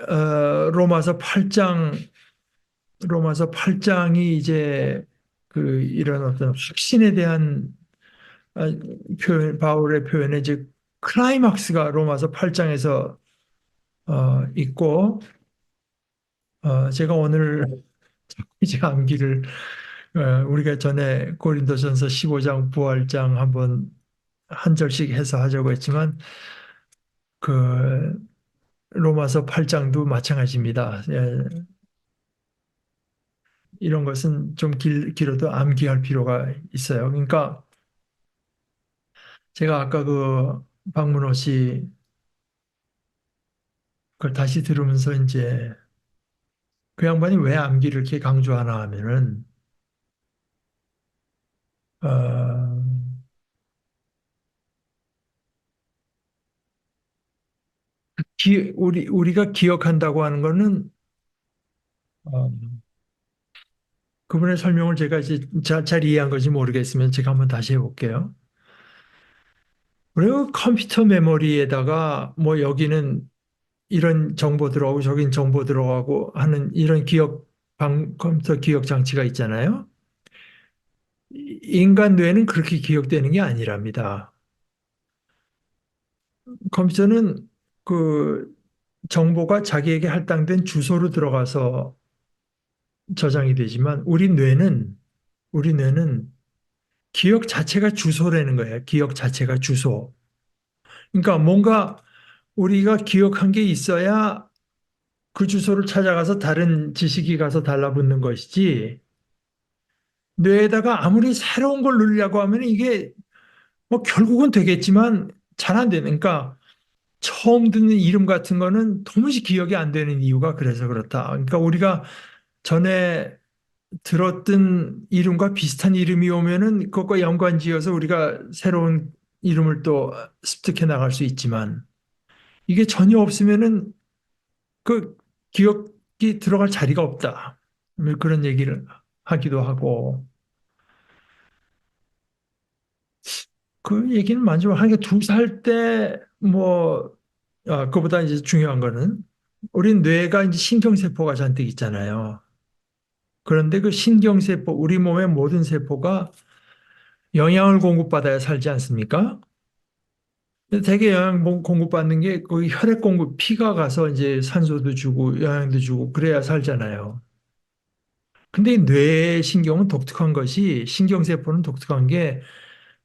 로마서 8장이 이제 그 이런 어떤 확신에 대한 아, 바울의 표현에 이제 클라이막스가 로마서 8장에서 있고 제가 오늘 이제 암기를 우리가 전에 고린도전서 15장 부활장 한번 한 절씩 해서 하자고 했지만 그 로마서 8장도 마찬가지입니다. 이런 것은 좀 길어도 암기할 필요가 있어요. 그러니까 제가 아까 그 박문호 씨 그걸 다시 들으면서 이제 그 양반이 왜 암기를 이렇게 강조하나 하면은 어, 우리가 기억한다고 하는 거는 어, 그분의 설명을 제가 이제 잘 이해한 건지 모르겠으면 제가 한번 다시 해볼게요. 그리고 컴퓨터 메모리에다가 뭐 여기는 이런 정보 들어가고 저긴 정보 들어가고 하는 이런 컴퓨터 기억 장치가 있잖아요. 인간 뇌는 그렇게 기억되는 게 아니랍니다. 컴퓨터는 그 정보가 자기에게 할당된 주소로 들어가서 저장이 되지만 우리 뇌는 기억 자체가 주소라는 거예요. 기억 자체가 주소. 그러니까 뭔가 우리가 기억한 게 있어야 그 주소를 찾아가서 다른 지식이 가서 달라붙는 것이지 뇌에다가 아무리 새로운 걸 넣으려고 하면 이게 뭐 결국은 되겠지만 잘 안 되는. 그러니까 처음 듣는 이름 같은 거는 도무지 기억이 안 되는 이유가 그래서 그렇다. 그러니까 우리가 전에 들었던 이름과 비슷한 이름이 오면은 그것과 연관지어서 우리가 새로운 이름을 또 습득해 나갈 수 있지만 이게 전혀 없으면은 그 기억이 들어갈 자리가 없다. 뭐 그런 얘기를 하기도 하고 그 얘기는 만족을 하니까 2살 때 뭐, 그보다 이제 중요한 거는 우리 뇌가 이제 신경세포가 잔뜩 있잖아요. 그런데 그 신경세포, 우리 몸의 모든 세포가 영양을 공급받아야 살지 않습니까? 근데 되게 공급받는 게 거기 혈액 공급, 피가 가서 이제 산소도 주고 영양도 주고 그래야 살잖아요. 근데 뇌신경은 독특한 것이 신경세포는 독특한 게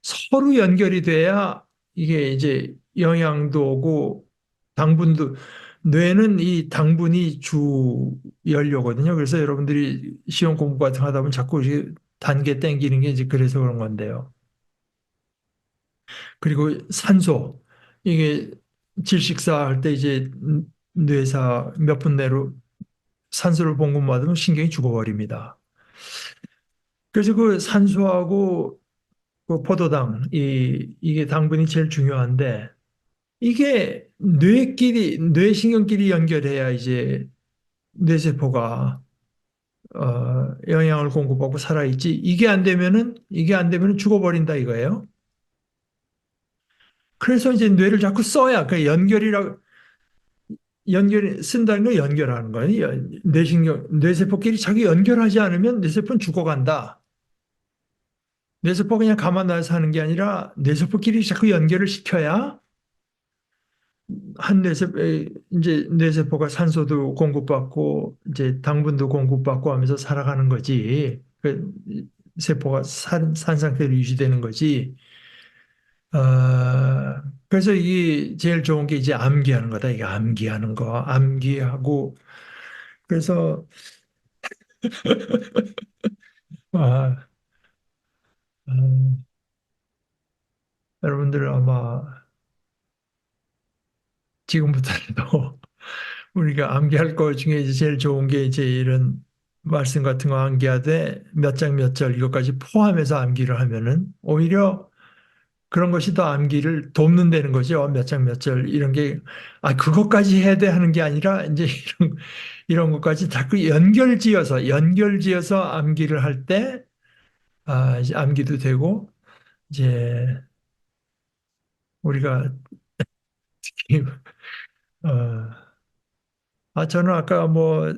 서로 연결이 돼야 이게 이제 영양도 오고 당분도 뇌는 이 당분이 주 연료거든요. 그래서 여러분들이 시험 공부 같은 거 하다 보면 자꾸 이렇게 단계 땡기는 게 이제 그래서 그런 건데요. 그리고 산소 이게 질식사 할 때 이제 뇌사 몇 분 내로 산소를 공급받으면 신경이 죽어버립니다. 그래서 그 산소하고 그 포도당 이게 당분이 제일 중요한데 이게 뇌신경끼리 연결해야 이제 뇌세포가 영양을 공급하고 살아있지. 이게 안 되면은 죽어버린다 이거예요. 그래서 이제 뇌를 자꾸 써야 그 연결 쓴다는 거 연결하는 거예요. 뇌신경 뇌세포끼리 자기 연결하지 않으면 뇌세포는 죽어간다. 뇌세포가 그냥 가만 놔서 하는 게 아니라 뇌세포끼리 자꾸 연결을 시켜야 한 뇌세포 이제 뇌세포가 산소도 공급받고 이제 당분도 공급받고 하면서 살아가는 거지. 그 세포가 산 상태로 유지되는 거지. 그래서 이게 제일 좋은 게 이제 암기하는 거다. 이게 암기하는 거, 암기하고 그래서 아, 음, 여러분들 아마 지금부터라도 우리가 암기할 거 중에 이제 제일 좋은 게 이제 이런 말씀 같은 거 암기하되 몇 장 몇 절 이것까지 포함해서 암기를 하면은 오히려 그런 것이 더 암기를 돕는다는 거죠. 몇 장 몇 절 이런 게 그것까지 해야 돼 하는 게 아니라 이제 이런 것까지 자꾸 연결지어서 암기를 할 때 이제 암기도 되고 이제 우리가 특히 어, 저는 아까 뭐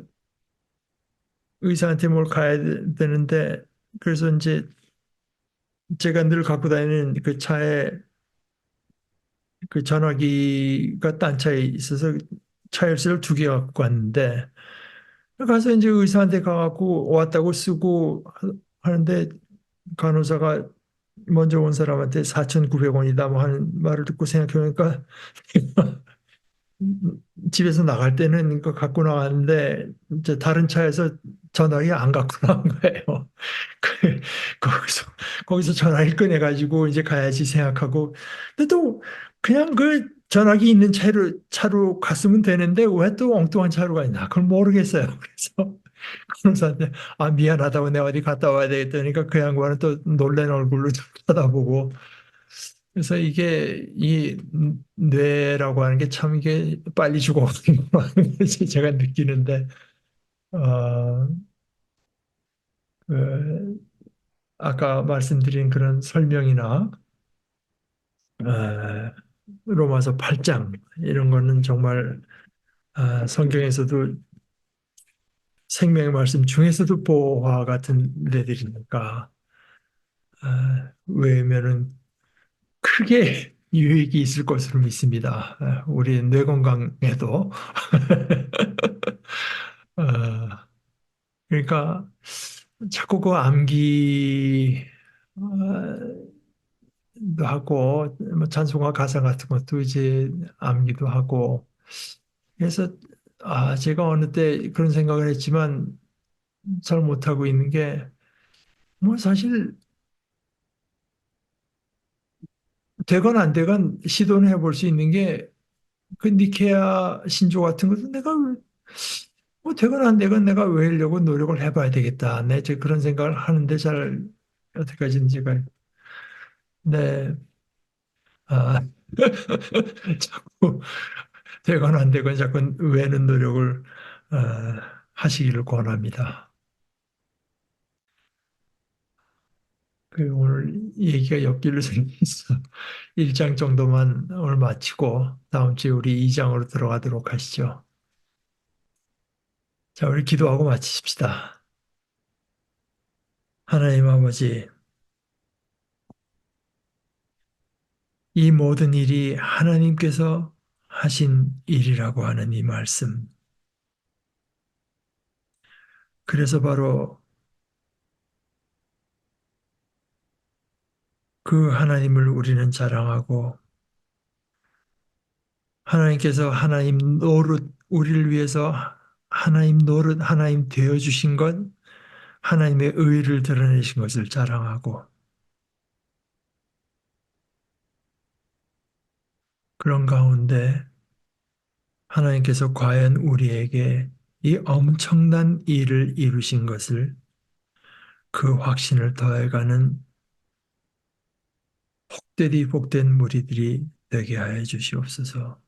의사한테 뭘 가야 되는데 그래서 이제 제가 늘 갖고 다니는 그 차에 그 전화기가 딴 차에 있어서 차 열쇠를 두 개 갖고 왔는데 가서 이제 의사한테 가갖고 왔다고 쓰고 하는데 간호사가 먼저 온 사람한테 4,900원이다 뭐 하는 말을 듣고 생각해보니까 집에서 나갈 때는 이거 갖고 나왔는데 이제 다른 차에서 전화기 안 갖고 나온 거예요. 그- 거기서 전화기 꺼내가지고 이제 가야지 생각하고 근데 또 그냥 그 전화기 있는 차로 갔으면 되는데 왜 또 엉뚱한 차로 가냐 그걸 모르겠어요. 그래서 간호사한테 미안하다고 내가 어디 갔다 와야 되겠다니까 그 양반은 또 놀란 얼굴로 쳐다보고 그래서 이게 이 뇌라고 하는 게 참 이게 빨리 죽어가는구나 하는 것이 제가 느끼는데 어, 그 아까 말씀드린 그런 설명이나 어, 로마서 8장 이런 거는 정말 성경에서도 생명의 말씀 중에서도 보화 같은 데들이니까 왜냐면은 크게 유익이 있을 것으로 믿습니다. 우리 뇌 건강에도 어, 그러니까 자꾸 그 암기 도 하고 뭐 찬송가 가사 같은 것도 이제 암기도 하고 그래서 제가 어느 때 그런 생각을 했지만 잘 못하고 있는 게 뭐 사실 되건 안 되건 시도는 해볼 수 있는 게 그 니케아 신조 같은 것도 내가 뭐 되건 안 되건 내가 외우려고 노력을 해봐야 되겠다. 내 이제 그런 생각을 하는데 잘 어떻게까지인지가 네. 아, 자꾸 되건 안 되건 자꾸 외는 노력을 어, 하시기를 권합니다. 그 오늘 얘기가 엮일로 생겨서 1장 정도만 오늘 마치고 다음 주에 우리 2장으로 들어가도록 하시죠. 자, 우리 기도하고 마치십시다. 하나님 아버지, 이 모든 일이 하나님께서 하신 일이라고 하는 이 말씀. 그래서 바로 그 하나님을 우리는 자랑하고 하나님께서 하나님 노릇 우리를 위해서 하나님 노릇 하나님 되어 주신 것 하나님의 의를 드러내신 것을 자랑하고 그런 가운데 하나님께서 과연 우리에게 이 엄청난 일을 이루신 것을 그 확신을 더해가는 복되디 복된 무리들이 되게 하여 주시옵소서.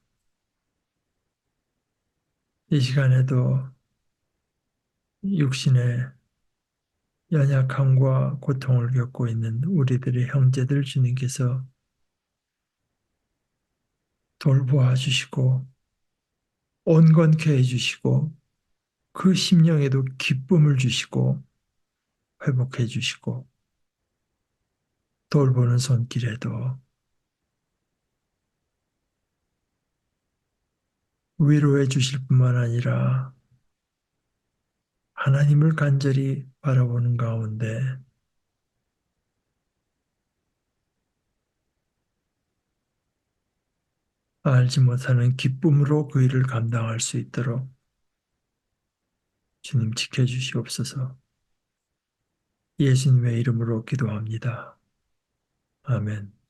이 시간에도 육신의 연약함과 고통을 겪고 있는 우리들의 형제들 주님께서 돌보아 주시고 온건케 해주시고 그 심령에도 기쁨을 주시고 회복해 주시고 돌보는 손길에도 위로해 주실 뿐만 아니라 하나님을 간절히 바라보는 가운데 알지 못하는 기쁨으로 그 일을 감당할 수 있도록 주님 지켜주시옵소서. 예수님의 이름으로 기도합니다. 아멘.